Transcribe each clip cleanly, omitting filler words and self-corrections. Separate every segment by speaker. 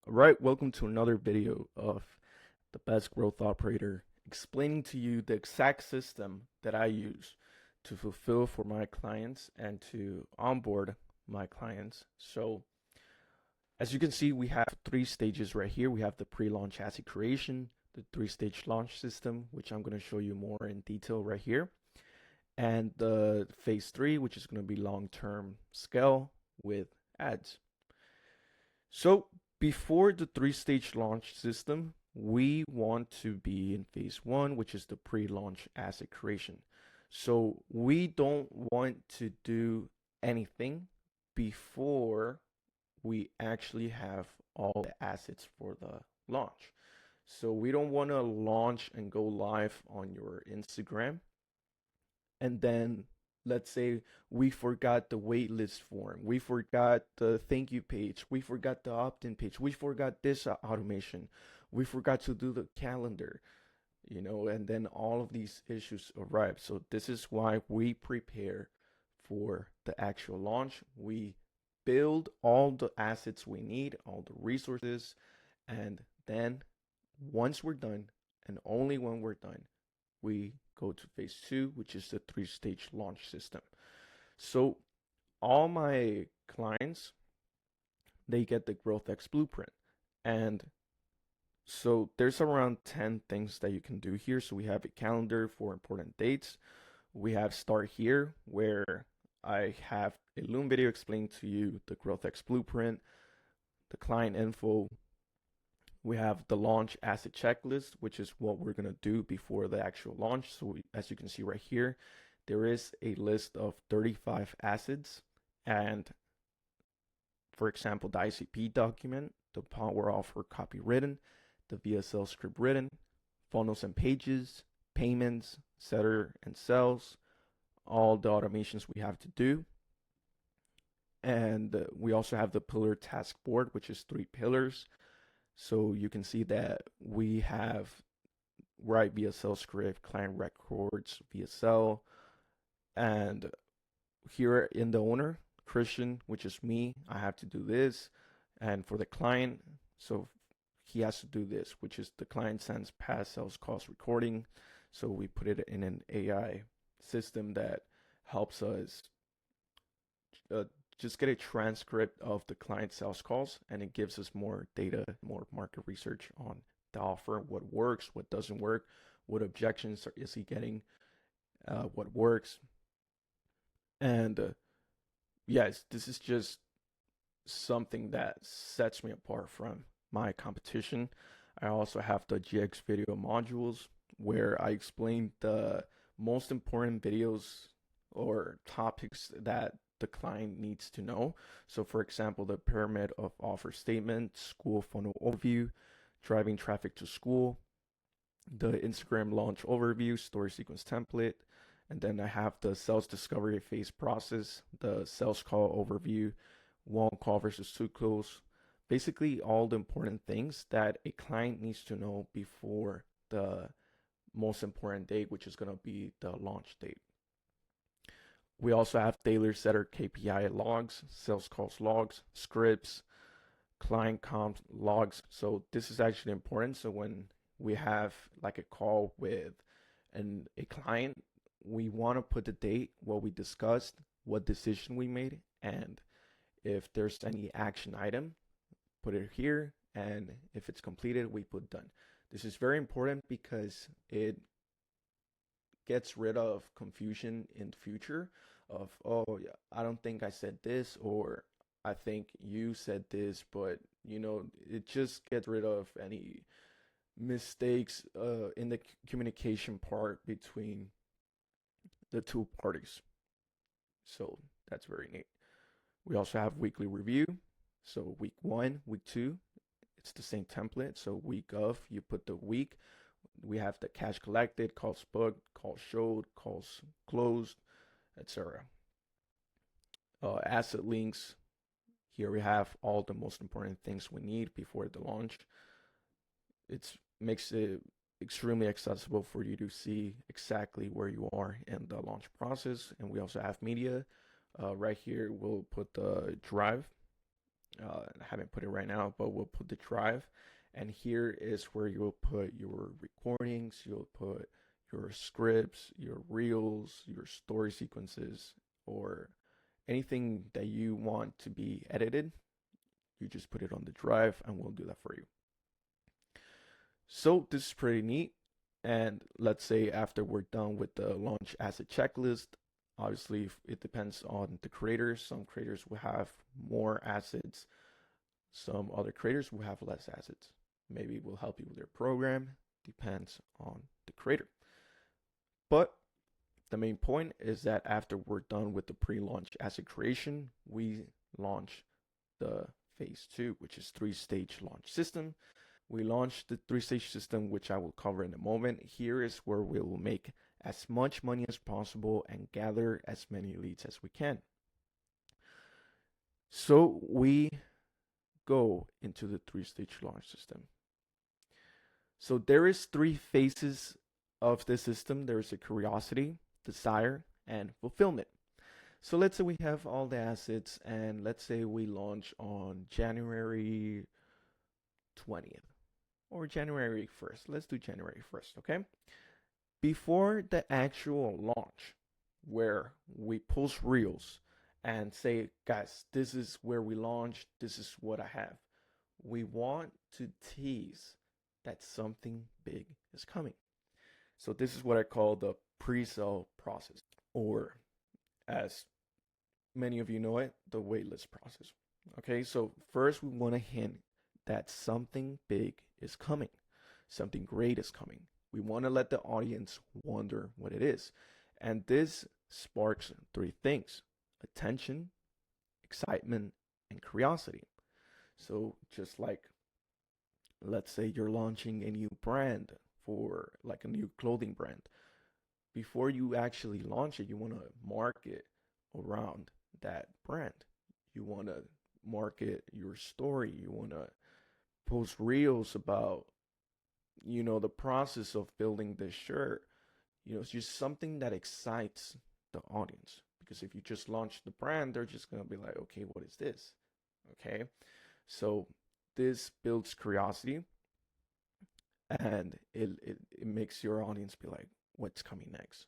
Speaker 1: All right, welcome to another video of the Best Growth Operator, explaining to you the exact system that I use to fulfill for my clients and to onboard my clients. So as you can see, we have three stages right here. We have the pre-launch asset creation, the three-stage launch system, which I'm going to show you more in detail right here, and the phase three, which is going to be long-term scale with ads. So before the three-stage launch system, we want to be in phase one, which is the pre-launch asset creation. So we don't want to do anything before we actually have all the assets for the launch. So we don't want to launch and go live on your Instagram and then let's say we forgot the waitlist form, we forgot the thank you page, we forgot the opt-in page, we forgot this automation, we forgot to do the calendar, and then all of these issues arrive. So this is why we prepare for the actual launch. We build all the assets we need, all the resources, and then once we're done, and only when we're done, we go to phase two, which is the three-stage launch system. So all my clients, they get the GrowthX blueprint. And so there's around 10 things that you can do here. So we have a calendar for important dates. We have start here, where I have a Loom video explaining to you the GrowthX blueprint, the client info. We have the launch asset checklist, which is what we're going to do before the actual launch. So as you can see right here, there is a list of 35 assets. And for example, the ICP document, the Power Offer copywritten, the VSL script written, funnels and pages, payments, setter and sales, all the automations we have to do. And we also have the pillar task board, which is 3 pillars. So you can see that we have write VSL script, client records, VSL, and here in the owner, Christian, which is me, I have to do this. And for the client, so he has to do this, which is the client sends past sales calls recording. So we put it in an AI system that helps us uh, just get a transcript of the client sales calls, and it gives us more data, more market research on the offer, what works, what doesn't work, what objections is he getting, what works. And yes, this is just something that sets me apart from my competition. I also have the GX video modules where I explain the most important videos or topics that the client needs to know. So for example, the pyramid of offer statement, school funnel overview, driving traffic to school, the Instagram launch overview, story sequence template, and then I have the sales discovery phase process, the sales call overview, one call versus two calls, basically all the important things that a client needs to know before the most important date, which is going to be the launch date. We also have daily setter KPI logs, sales calls logs, scripts, client comp logs. So this is actually important. So when we have like a call with a client, we want to put the date, what we discussed, what decision we made, and if there's any action item, put it here. And if it's completed, we put done. This is very important because it gets rid of confusion in the future of, oh, yeah, I don't think I said this, or I think you said this, but it just gets rid of any mistakes in the communication part between the two parties. So that's very neat. We also have weekly review. So week one, week two, it's the same template. So week of, you put the week. We have the cash collected, calls booked, calls showed, calls closed, etc. Asset links. Here we have all the most important things we need before the launch. It makes it extremely accessible for you to see exactly where you are in the launch process. And we also have media. Right here, we'll put the drive. I haven't put it right now, but we'll put the drive. And here is where you'll put your recordings, you'll put your scripts, your reels, your story sequences, or anything that you want to be edited. You just put it on the drive and we'll do that for you. So this is pretty neat. And let's say after we're done with the launch asset checklist, obviously it depends on the creators. Some creators will have more assets. Some other creators will have less assets. Maybe it will help you with your program. Depends on the creator. But the main point is that after we're done with the pre-launch asset creation, we launch the phase two, which is three-stage launch system. We launched the three-stage system, which I will cover in a moment. Here is where we will make as much money as possible and gather as many leads as we can. So we go into the three-stage launch system. So there is three phases of the system. There is a curiosity, desire, and fulfillment. So let's say we have all the assets and let's say we launch on January 20th or January 1st. Let's do January 1st, okay? Before the actual launch, where we post reels and say, guys, this is where we launched, this is what I have. We want to tease that something big is coming. So this is what I call the pre-sale process, or as many of you know it, the waitlist process. Okay, so first we want to hint that something big is coming, something great is coming. We want to let the audience wonder what it is. And this sparks three things: attention, excitement, and curiosity. So just like, let's say you're launching a new brand, for like a new clothing brand. Before you actually launch it, you want to market around that brand. You want to market your story. You want to post reels about, the process of building this shirt. It's just something that excites the audience. Because if you just launch the brand, they're just going to be like, okay, what is this? Okay. So this builds curiosity, and it makes your audience be like, what's coming next?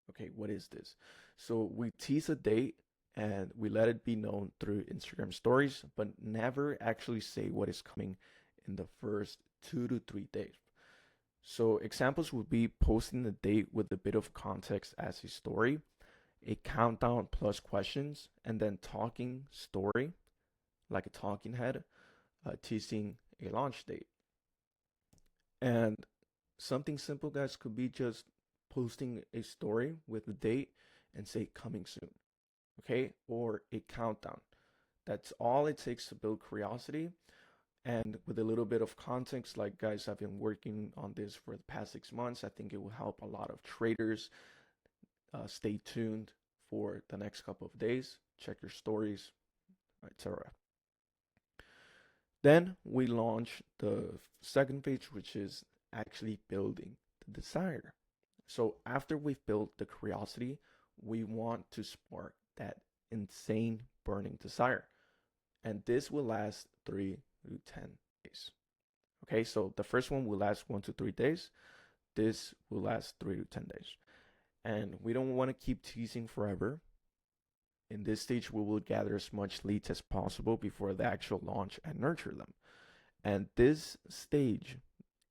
Speaker 1: Okay, what is this? So we tease a date and we let it be known through Instagram stories, but never actually say what is coming in the first 2 to 3 days. So examples would be posting the date with a bit of context as a story, a countdown plus questions, and then talking story, like a talking head, teasing a launch date. And something simple, guys, could be just posting a story with a date and say coming soon, okay? Or a countdown. That's all it takes to build curiosity. And with a little bit of context, like, guys, I've been working on this for the past 6 months. I think it will help a lot of traders. Stay tuned for the next couple of days. Check your stories, etc. Then we launch the second phase, which is actually building the desire. So after we've built the curiosity, we want to spark that insane burning desire. And this will last 3 to 10 days. Okay, so the first one will last 1 to 3 days. This will last 3 to 10 days. And we don't want to keep teasing forever. In this stage, we will gather as much leads as possible before the actual launch and nurture them. And this stage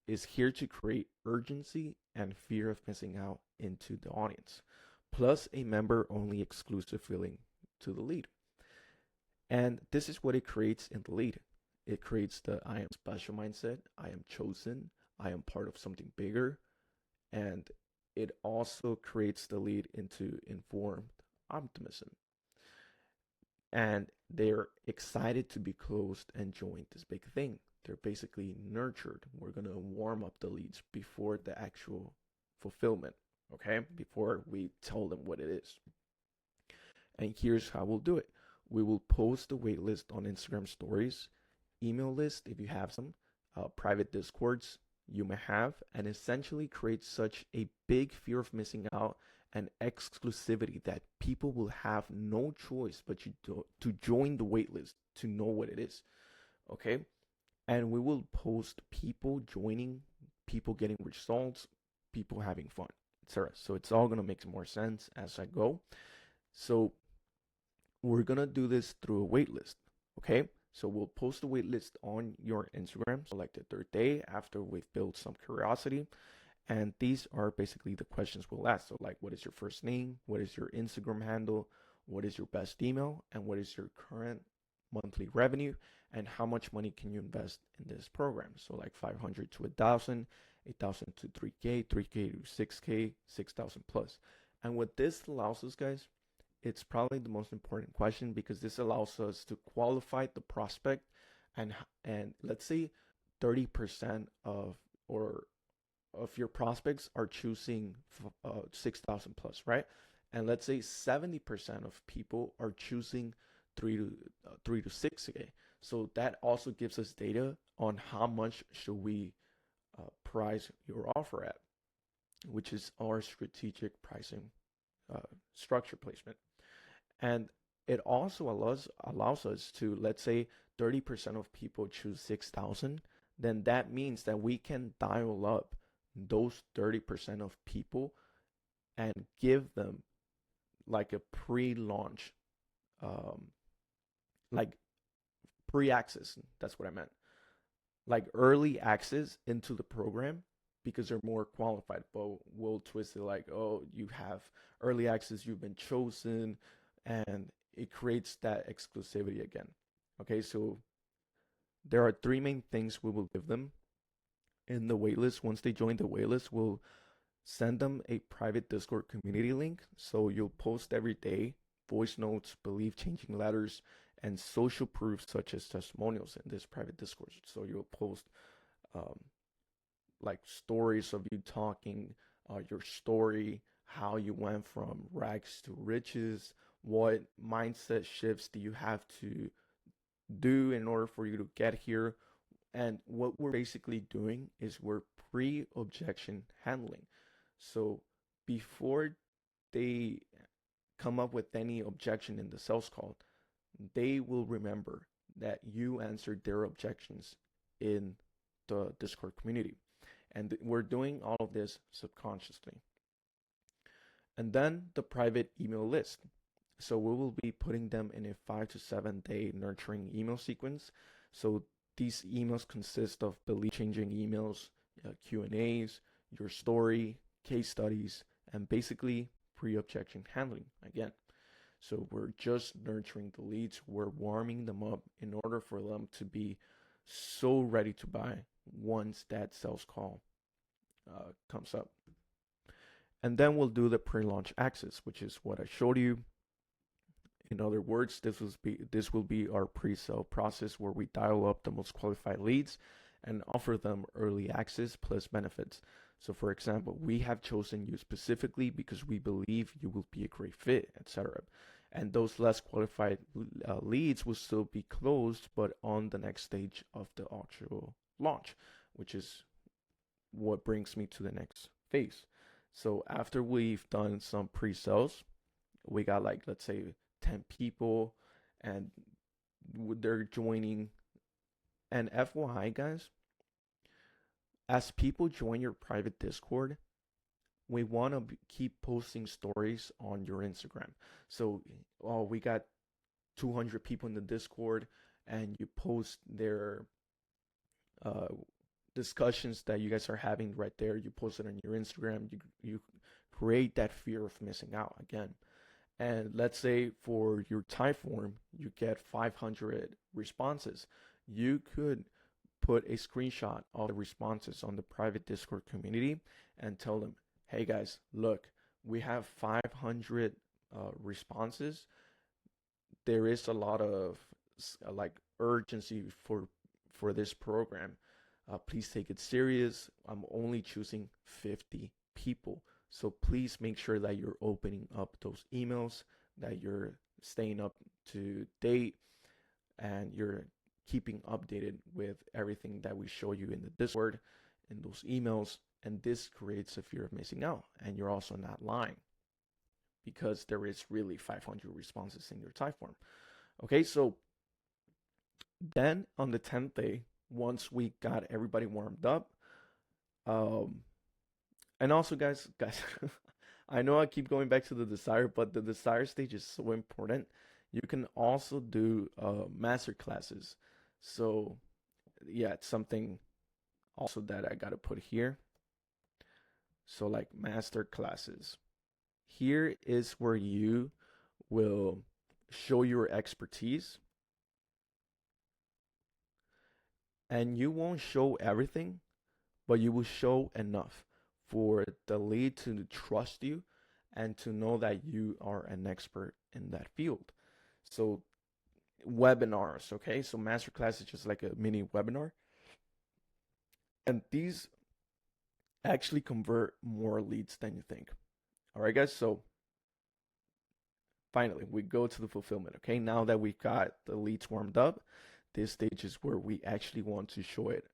Speaker 1: is here to create urgency and fear of missing out into the audience, plus a member-only exclusive feeling to the lead. And this is what it creates in the lead. It creates the I am special mindset, I am chosen, I am part of something bigger, and it also creates the lead into informed optimism. And they're excited to be closed and join this big thing. They're basically nurtured. We're going to warm up the leads before the actual fulfillment, okay? Before we tell them what it is. And here's how we'll do it. We will post the waitlist on Instagram stories, email list if you have some, private discords you may have, and essentially create such a big fear of missing out and exclusivity that people will have no choice but to join the waitlist to know what it is. Okay. And we will post people joining, people getting results, people having fun, etc. So it's all going to make more sense as I go. So we're going to do this through a waitlist. Okay. So we'll post a waitlist on your Instagram, so like the third day after we've built some curiosity. And these are basically the questions we'll ask. So, like, what is your first name? What is your Instagram handle? What is your best email? And what is your current monthly revenue? And how much money can you invest in this program? So, like 500 to 1,000, 8,000 to 3K, 3K to 6K, 6,000 plus. And what this allows us, guys, it's probably the most important question because this allows us to qualify the prospect and let's say 30% or of your prospects are choosing 6,000 plus, right? And let's say 70% of people are choosing 3 to 6K. So that also gives us data on how much should we price your offer at, which is our strategic pricing uh, structure placement. And it also allows us to, let's say 30% of people choose 6,000, then that means that we can dial up those 30% of people and give them like a pre-launch, um, like pre-access. That's what I meant. Like early access into the program because they're more qualified. But we'll twist it like, oh, you have early access, you've been chosen, and it creates that exclusivity again. Okay, so there are three main things we will give them in the waitlist. Once they join the waitlist, we'll send them a private Discord community link. So you'll post every day voice notes, belief changing letters, and social proof such as testimonials in this private Discord. So you'll post um, like stories of you talking, your story, how you went from rags to riches, what mindset shifts do you have to do in order for you to get here. And what we're basically doing is we're pre objection handling. So before they come up with any objection in the sales call, they will remember that you answered their objections in the Discord community. And we're doing all of this subconsciously. And then the private email list. So we will be putting them in a 5 to 7 day nurturing email sequence. So these emails consist of belief changing emails, Q&As, your story, case studies, and basically pre-objection handling again. So we're just nurturing the leads, we're warming them up in order for them to be so ready to buy once that sales call comes up. And then we'll do the pre-launch access, which is what I showed you. In other words, this will be our pre-sale process where we dial up the most qualified leads and offer them early access plus benefits. So for example, we have chosen you specifically because we believe you will be a great fit, etc. And those less qualified leads will still be closed, but on the next stage of the actual launch, which is what brings me to the next phase. So after we've done some pre-sales, we got like, let's say 10 people and they're joining. And FYI, guys, as people join your private Discord, we want to keep posting stories on your Instagram. So, oh, we got 200 people in the Discord, and you post their uh, discussions that you guys are having right there. You post it on your Instagram. You create that fear of missing out again. And let's say for your Typeform, you get 500 responses. You could put a screenshot of the responses on the private Discord community and tell them, hey guys, look, we have 500 responses. There is a lot of like urgency for this program. Please take it serious. I'm only choosing 50 people. So please make sure that you're opening up those emails, that you're staying up to date, and you're keeping updated with everything that we show you in the Discord, in those emails. And this creates a fear of missing out. And you're also not lying because there is really 500 responses in your Typeform. Okay, so Then on the 10th day, once we got everybody warmed up, um, and also guys, I know I keep going back to the desire, but the desire stage is so important. You can also do master classes. So yeah, it's something also that I gotta put here. So like master classes. Here is where you will show your expertise, and you won't show everything, but you will show enough for the lead to trust you and to know that you are an expert in that field. So webinars, okay? So masterclass is just like a mini webinar, and these actually convert more leads than you think. All right, guys. So finally, we go to the fulfillment. Okay, now that we've got the leads warmed up, this stage is where we actually want to show it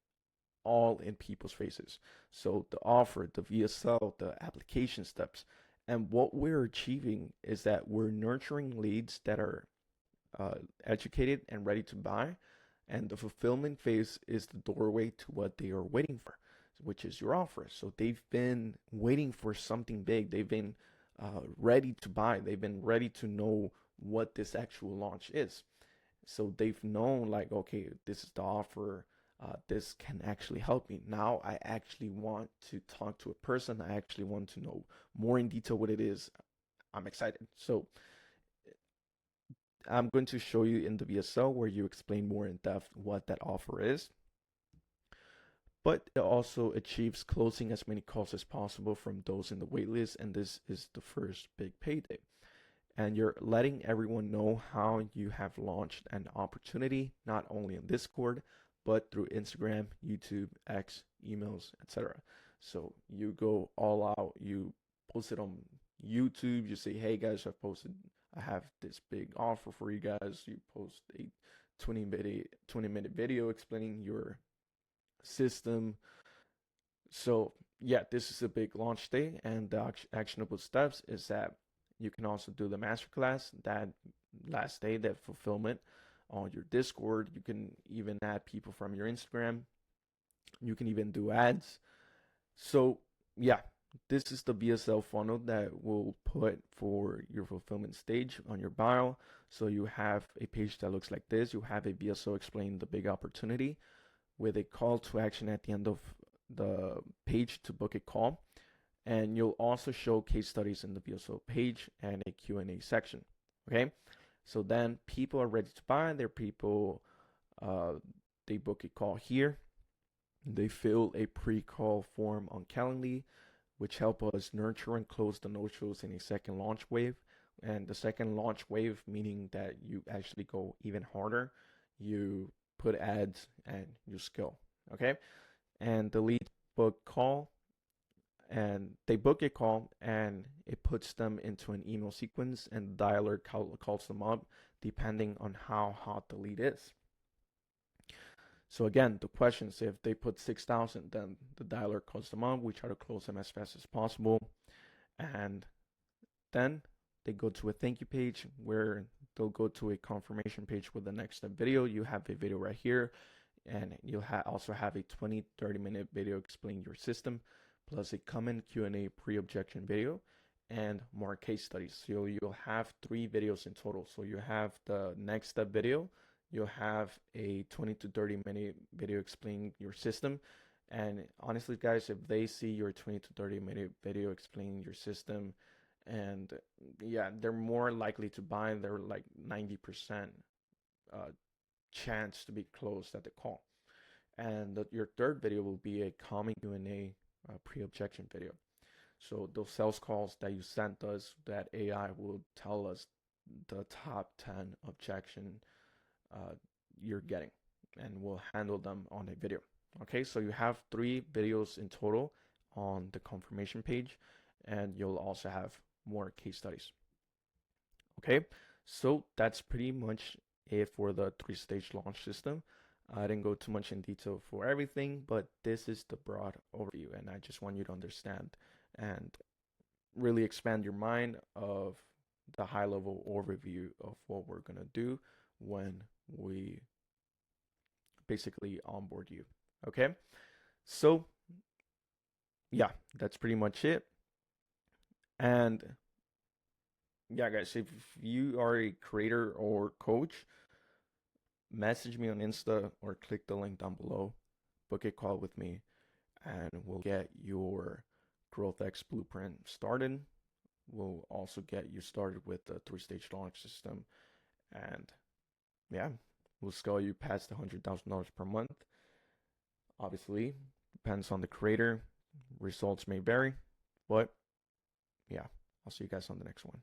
Speaker 1: all in people's faces. So the offer, the VSL, the application steps. And what we're achieving is that we're nurturing leads that are educated and ready to buy. And the fulfillment phase is the doorway to what they are waiting for, which is your offer. So they've been waiting for something big. They've been ready to buy. They've been ready to know what this actual launch is. So they've known, like, okay, this is the offer. This can actually help me. Now I actually want to talk to a person. I actually want to know more in detail what it is. I'm excited. So I'm going to show you in the VSL where you explain more in depth what that offer is. But it also achieves closing as many calls as possible from those in the waitlist, and this is the first big payday. And you're letting everyone know how you have launched an opportunity, not only in Discord, but through Instagram, YouTube, X, emails, etc. So you go all out, you post it on YouTube, you say, hey guys, I have this big offer for you guys. You post a 20-minute video explaining your system. So yeah, this is a big launch day, and the actionable steps is that you can also do the masterclass that last day, that fulfillment on your Discord. You can even add people from your Instagram. You can even do ads. So yeah, this is the VSL funnel that we'll put for your fulfillment stage on your bio. So you have a page that looks like this. You have a VSL explain the big opportunity with a call to action at the end of the page to book a call. And you'll also show case studies in the VSO page and a Q&A section. Okay, so then people are ready to buy. Their people, uh, they book a call here. They fill a pre-call form on Calendly, which help us nurture and close the no-shows in a second launch wave. And the second launch wave, meaning that you actually go even harder. You put ads and you scale. Okay, and the lead book call, and they book a call, and it puts them into an email sequence, and the dialer calls them up depending on how hot the lead is. So again, the questions, if they put 6,000, then the dialer calls them up. We try to close them as fast as possible. And then they go to a thank you page where they'll go to a confirmation page with the next step video. You have a video right here, and you'll also have a 20-30 minute video explaining your system, plus a comment Q&A pre-objection video, and more case studies. So you'll have 3 videos in total. So you have the next step video, you'll have a 20 to 30 minute video explaining your system. And honestly, guys, if they see your 20 to 30 minute video explaining your system, and yeah, they're more likely to buy. They're like 90% uh, chance to be closed at the call. And your third video will be a comment Q&A pre-objection video. So those sales calls that you sent us, that AI will tell us the top 10 objection uh, you're getting, and we'll handle them on a video. Okay, so you have 3 videos in total on the confirmation page, and you'll also have more case studies. Okay, so that's pretty much it for the 3-stage launch system. I didn't go too much in detail for everything, but this is the broad overview, and I just want you to understand and really expand your mind of the high level overview of what we're gonna do when we basically onboard you. Okay, so yeah, that's pretty much it. And yeah, guys, if you are a creator or coach, message me on Insta or click the link down below. Book a call with me, and we'll get your GrowthX blueprint started. We'll also get you started with the 3-stage launch system, and yeah, we'll scale you past the $100,000 per month. Obviously, depends on the creator. Results may vary, but yeah, I'll see you guys on the next one.